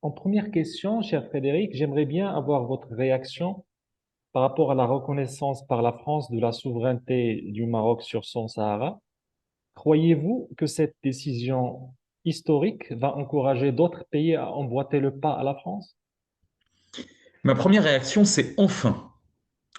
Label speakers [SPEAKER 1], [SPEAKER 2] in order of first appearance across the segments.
[SPEAKER 1] En première question, cher Frédéric, j'aimerais bien avoir votre réaction par rapport à la reconnaissance par la France de la souveraineté du Maroc sur son Sahara. Croyez-vous que cette décision historique va encourager d'autres pays à emboîter le pas à la France?
[SPEAKER 2] Ma première réaction, c'est enfin.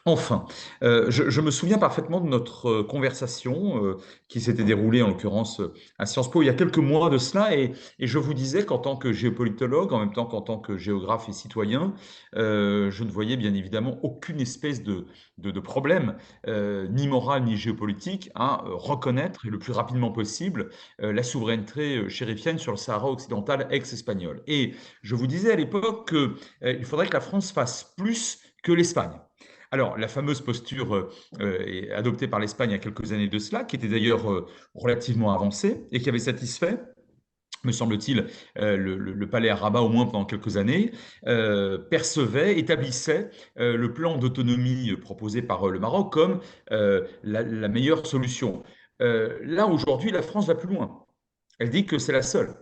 [SPEAKER 2] Enfin, je me souviens parfaitement de notre conversation qui s'était déroulée en l'occurrence à Sciences Po il y a quelques mois de cela et je vous disais qu'en tant que géopolitologue, en même temps qu'en tant que géographe et citoyen, je ne voyais bien évidemment aucune espèce de problème, ni moral ni géopolitique, à reconnaître et le plus rapidement possible la souveraineté chérifienne sur le Sahara occidental ex-espagnol. Et je vous disais à l'époque qu'il faudrait que la France fasse plus que l'Espagne. Alors, la fameuse posture adoptée par l'Espagne il y a quelques années de cela, qui était d'ailleurs relativement avancée et qui avait satisfait, me semble-t-il, le palais à Rabat au moins pendant quelques années, percevait, établissait le plan d'autonomie proposé par le Maroc comme la meilleure solution. Là, aujourd'hui, la France va plus loin. Elle dit que c'est la seule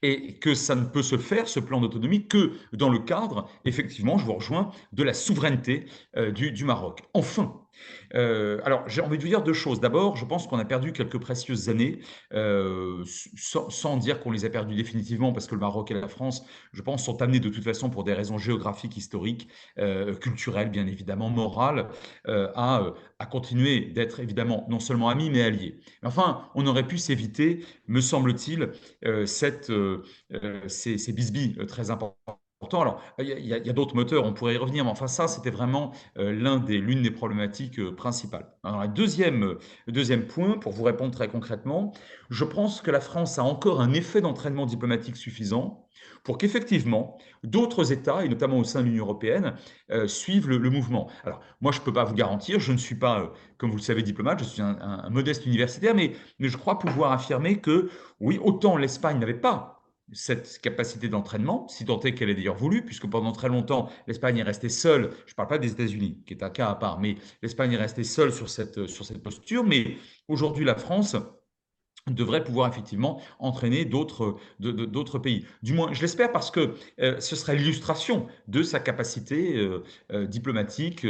[SPEAKER 2] et que ça ne peut se faire, ce plan d'autonomie, que dans le cadre, effectivement, je vous rejoins, de la souveraineté du Maroc. Enfin, alors j'ai envie de vous dire deux choses. D'abord, je pense qu'on a perdu quelques précieuses années, sans dire qu'on les a perdues définitivement, parce que le Maroc et la France, je pense, sont amenés de toute façon pour des raisons géographiques, historiques, culturelles, bien évidemment, morales, à continuer d'être évidemment non seulement amis, mais alliés. Mais enfin, on aurait pu s'éviter, me semble-t-il, ces bisbilles très importants. Alors, il y a d'autres moteurs, on pourrait y revenir, mais enfin ça, c'était vraiment l'une des problématiques principales. Alors, le deuxième point, pour vous répondre très concrètement, je pense que la France a encore un effet d'entraînement diplomatique suffisant pour qu'effectivement d'autres États, et notamment au sein de l'Union européenne, suivent le mouvement. Alors, moi, je ne peux pas vous garantir, je ne suis pas, comme vous le savez, diplomate, je suis un modeste universitaire, mais je crois pouvoir affirmer que, oui, autant l'Espagne n'avait pas cette capacité d'entraînement, si tant est qu'elle est d'ailleurs voulu, puisque pendant très longtemps, l'Espagne est restée seule, je ne parle pas des États-Unis, qui est un cas à part, mais l'Espagne est restée seule sur cette posture, mais aujourd'hui, la France devrait pouvoir effectivement entraîner d'autres pays. Du moins, je l'espère parce que ce serait l'illustration de sa capacité diplomatique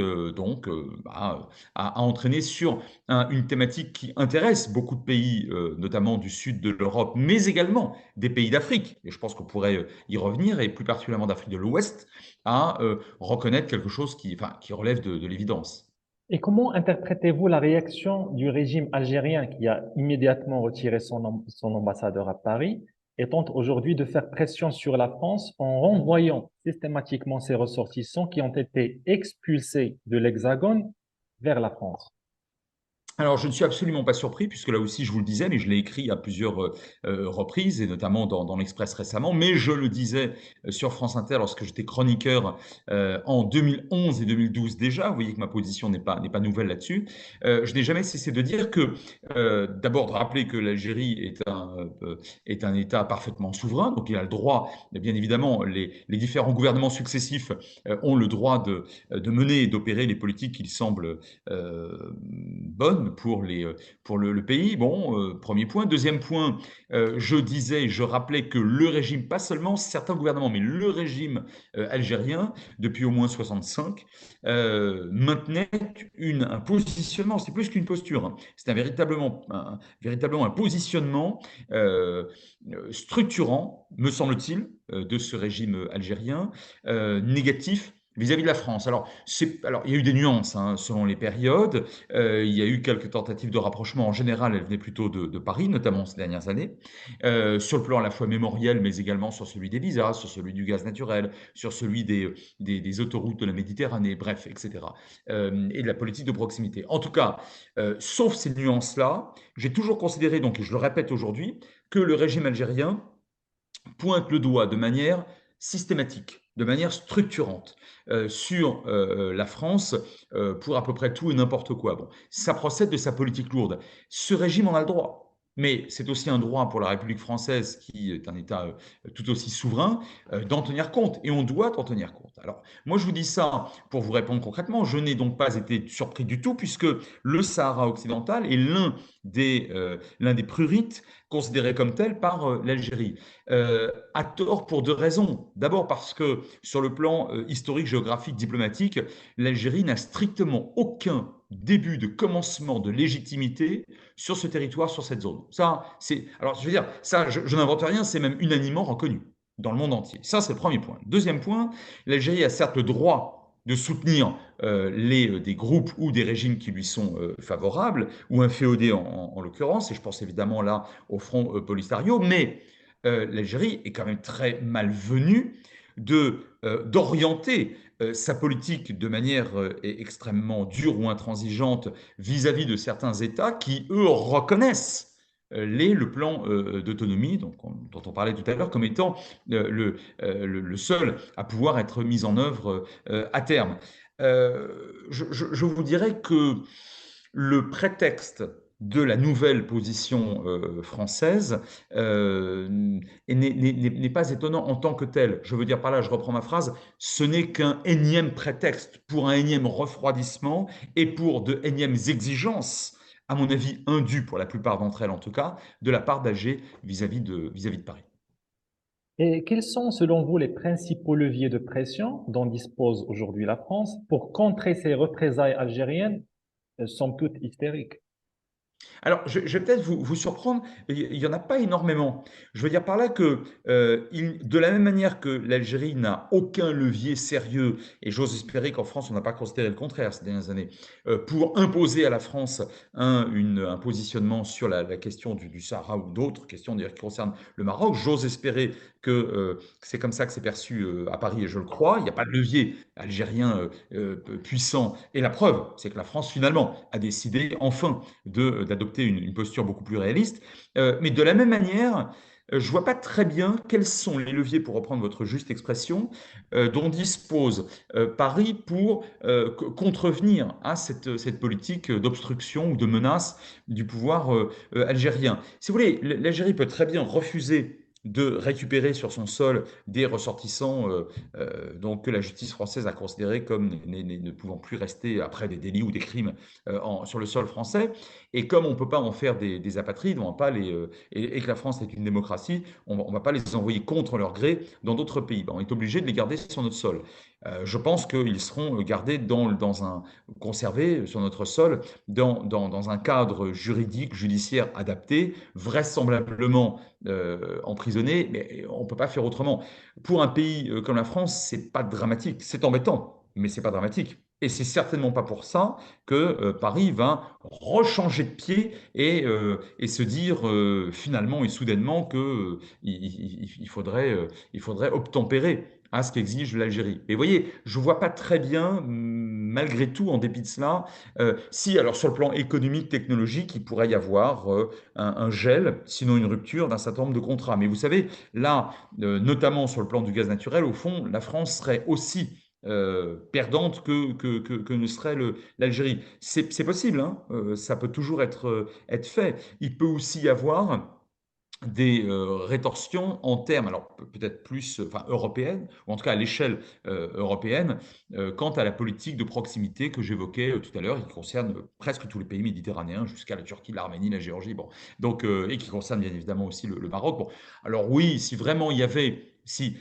[SPEAKER 2] à entraîner sur une thématique qui intéresse beaucoup de pays, notamment du sud de l'Europe, mais également des pays d'Afrique. Et je pense qu'on pourrait y revenir, et plus particulièrement d'Afrique de l'Ouest, à reconnaître quelque chose qui relève de l'évidence.
[SPEAKER 1] Et comment interprétez-vous la réaction du régime algérien qui a immédiatement retiré son ambassadeur à Paris et tente aujourd'hui de faire pression sur la France en renvoyant systématiquement ses ressortissants qui ont été expulsés de l'Hexagone vers la France?
[SPEAKER 2] Alors, je ne suis absolument pas surpris, puisque là aussi, je vous le disais, mais je l'ai écrit à plusieurs reprises, et notamment dans l'Express récemment, mais je le disais sur France Inter lorsque j'étais chroniqueur en 2011 et 2012 déjà. Vous voyez que ma position n'est pas nouvelle là-dessus. Je n'ai jamais cessé de dire que, d'abord, de rappeler que l'Algérie est un État parfaitement souverain, donc il a le droit, bien évidemment, les différents gouvernements successifs ont le droit de mener et d'opérer les politiques qu'ils semblent bonne pour le pays. Bon, premier point. Deuxième point, je disais, je rappelais que le régime, pas seulement certains gouvernements, mais le régime algérien, depuis au moins 65, maintenait un positionnement, c'est plus qu'une posture, hein. C'est véritablement un positionnement structurant, me semble-t-il, de ce régime algérien, négatif vis-à-vis de la France. Alors, il y a eu des nuances hein, selon les périodes. Il y a eu quelques tentatives de rapprochement. En général, elles venaient plutôt de Paris, notamment ces dernières années, sur le plan à la fois mémoriel, mais également sur celui des visas, sur celui du gaz naturel, sur celui des autoroutes de la Méditerranée, bref, etc. Et de la politique de proximité. En tout cas, sauf ces nuances-là, j'ai toujours considéré, donc, et je le répète aujourd'hui, que le régime algérien pointe le doigt de manière systématique, de manière structurante sur la France pour à peu près tout et n'importe quoi. Bon, ça procède de sa politique lourde. Ce régime en a le droit. mais c'est aussi un droit pour la République française, qui est un État tout aussi souverain, d'en tenir compte. Et on doit en tenir compte. Alors, moi, je vous dis ça pour vous répondre concrètement. Je n'ai donc pas été surpris du tout, puisque le Sahara occidental est l'un des prurites considérés comme tel par l'Algérie. À tort pour deux raisons. D'abord parce que sur le plan historique, géographique, diplomatique, l'Algérie n'a strictement aucun début de commencement de légitimité sur ce territoire, sur cette zone. Ça, c'est, alors je veux dire, ça, je n'invente rien, c'est même unanimement reconnu dans le monde entier. Ça, c'est le premier point. Deuxième point, l'Algérie a certes le droit de soutenir des groupes ou des régimes qui lui sont favorables, ou inféodés en l'occurrence, et je pense évidemment là au Front Polisario, mais l'Algérie est quand même très malvenue d'orienter sa politique de manière extrêmement dure ou intransigeante vis-à-vis de certains États qui, eux, reconnaissent le plan d'autonomie dont on parlait tout à l'heure comme étant le seul à pouvoir être mis en œuvre à terme. Je vous dirais que le prétexte de la nouvelle position française n'est pas étonnant en tant que tel. Je veux dire par là, je reprends ma phrase, ce n'est qu'un énième prétexte pour un énième refroidissement et pour de énièmes exigences, à mon avis indues pour la plupart d'entre elles en tout cas, de la part d'Alger vis-à-vis de Paris.
[SPEAKER 1] Et quels sont, selon vous, les principaux leviers de pression dont dispose aujourd'hui la France pour contrer ces représailles algériennes, somme toute hystériques?
[SPEAKER 2] Alors, je vais peut-être vous surprendre, il n'y en a pas énormément. Je veux dire par là que, de la même manière que l'Algérie n'a aucun levier sérieux, et j'ose espérer qu'en France, on n'a pas considéré le contraire ces dernières années, pour imposer à la France un positionnement sur la question du Sahara ou d'autres questions d'ailleurs qui concernent le Maroc. J'ose espérer que c'est comme ça que c'est perçu à Paris, et je le crois. Il n'y a pas de levier algérien puissant. Et la preuve, c'est que la France, finalement, a décidé enfin d'adopter une posture beaucoup plus réaliste. Mais de la même manière, je ne vois pas très bien quels sont les leviers, pour reprendre votre juste expression, dont dispose Paris pour contrevenir à cette politique d'obstruction ou de menace du pouvoir algérien. Si vous voulez, l'Algérie peut très bien refuser de récupérer sur son sol des ressortissants donc que la justice française a considérés comme ne pouvant plus rester après des délits ou des crimes sur le sol français. Et comme on ne peut pas en faire des apatrides, on va pas et que la France est une démocratie, on ne va pas les envoyer contre leur gré dans d'autres pays. Ben, on est obligé de les garder sur notre sol. Je pense qu'ils seront gardés conservés sur notre sol dans un cadre juridique, judiciaire adapté, vraisemblablement emprisonnés, mais on ne peut pas faire autrement. Pour un pays comme la France, c'est pas dramatique. C'est embêtant, mais c'est pas dramatique. Et c'est certainement pas pour ça que Paris va rechanger de pied et se dire finalement et soudainement que il faudrait obtempérer à ce qu'exige l'Algérie. Et vous voyez, je vois pas très bien, malgré tout, en dépit de cela, si alors sur le plan économique, technologique, il pourrait y avoir un gel, sinon une rupture d'un certain nombre de contrats. Mais vous savez, là, notamment sur le plan du gaz naturel, au fond, la France serait aussi perdante que ne serait l'Algérie. C'est possible, hein, ça peut toujours être fait. Il peut aussi y avoir des rétorsions en termes, alors peut-être plus enfin, européennes, ou en tout cas à l'échelle européenne, quant à la politique de proximité que j'évoquais tout à l'heure, et qui concerne presque tous les pays méditerranéens, jusqu'à la Turquie, l'Arménie, la Géorgie, bon. Donc, et qui concerne bien évidemment aussi le Maroc. Bon. Alors oui, si vraiment il y avait, si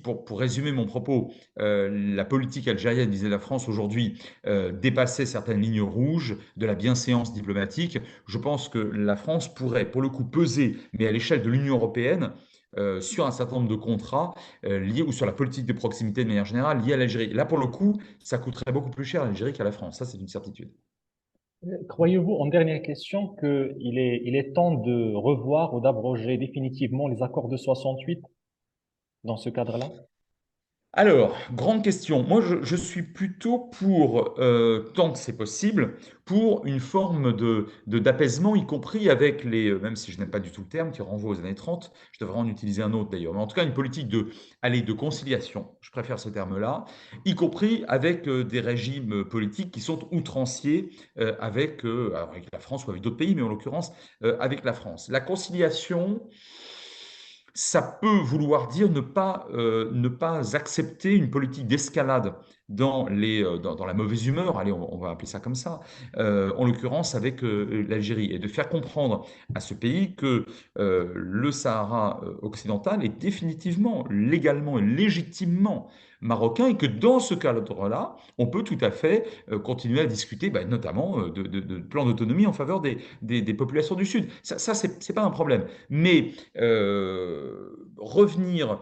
[SPEAKER 2] pour résumer mon propos, la politique algérienne, disait la France aujourd'hui, dépassait certaines lignes rouges de la bienséance diplomatique, je pense que la France pourrait, pour le coup, peser, mais à l'échelle de l'Union européenne, sur un certain nombre de contrats liés ou sur la politique de proximité de manière générale liée à l'Algérie. Là, pour le coup, ça coûterait beaucoup plus cher à l'Algérie qu'à la France. Ça, c'est une certitude.
[SPEAKER 1] Croyez-vous, en dernière question, il est temps de revoir ou d'abroger définitivement les accords de 68 dans ce cadre-là?
[SPEAKER 2] Alors, grande question. Moi, je suis plutôt pour, tant que c'est possible, pour une forme d'apaisement, y compris avec même si je n'aime pas du tout le terme, qui renvoie aux années 30, je devrais en utiliser un autre d'ailleurs, mais en tout cas une politique de conciliation, je préfère ce terme-là, y compris avec des régimes politiques qui sont outranciers alors avec la France ou avec d'autres pays, mais en l'occurrence avec la France. La conciliation, ça peut vouloir dire ne pas accepter une politique d'escalade dans la mauvaise humeur, allez, on va appeler ça comme ça, en l'occurrence avec l'Algérie, et de faire comprendre à ce pays que le Sahara occidental est définitivement, légalement et légitimement marocain, et que dans ce cadre-là, on peut tout à fait continuer à discuter, bah, notamment de plans d'autonomie en faveur des populations du Sud. Ça c'est pas un problème. Mais revenir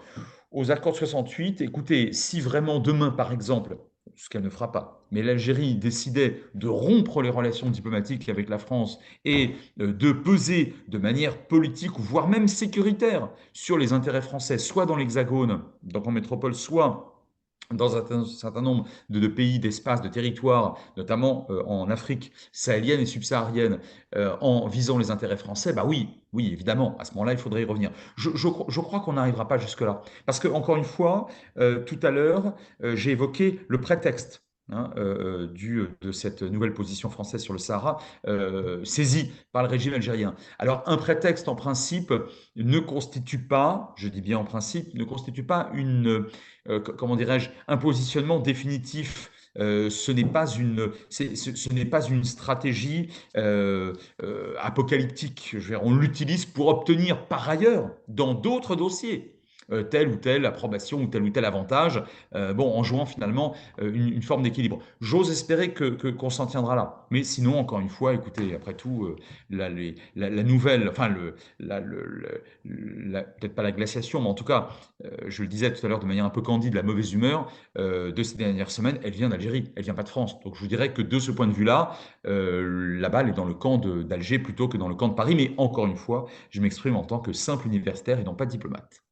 [SPEAKER 2] aux accords de 68, écoutez, si vraiment demain, par exemple, ce qu'elle ne fera pas, mais l'Algérie décidait de rompre les relations diplomatiques avec la France et de peser de manière politique, ou voire même sécuritaire, sur les intérêts français, soit dans l'Hexagone, donc en métropole, soit dans un certain nombre de pays, d'espaces, de territoires, notamment en Afrique sahélienne et subsaharienne, en visant les intérêts français, bah oui, oui, évidemment, à ce moment-là, il faudrait y revenir. Je crois qu'on n'arrivera pas jusque-là. Parce que, encore une fois, tout à l'heure, j'ai évoqué le prétexte, hein, de cette nouvelle position française sur le Sahara, saisie par le régime algérien. Alors, un prétexte, en principe, ne constitue pas, je dis bien en principe, ne constitue pas comment dirais-je, un positionnement définitif. Ce n'est pas une stratégie apocalyptique. On l'utilise pour obtenir par ailleurs, dans d'autres dossiers, telle ou telle approbation ou tel avantage, bon, en jouant finalement une forme d'équilibre. J'ose espérer qu'on s'en tiendra là. Mais sinon, encore une fois, écoutez, après tout, la nouvelle, enfin, peut-être pas la glaciation, mais en tout cas, je le disais tout à l'heure de manière un peu candide, la mauvaise humeur de ces dernières semaines, elle vient d'Algérie, elle vient pas de France. Donc je vous dirais que de ce point de vue-là, la balle est dans le camp d'Alger plutôt que dans le camp de Paris. Mais encore une fois, je m'exprime en tant que simple universitaire et non pas diplomate.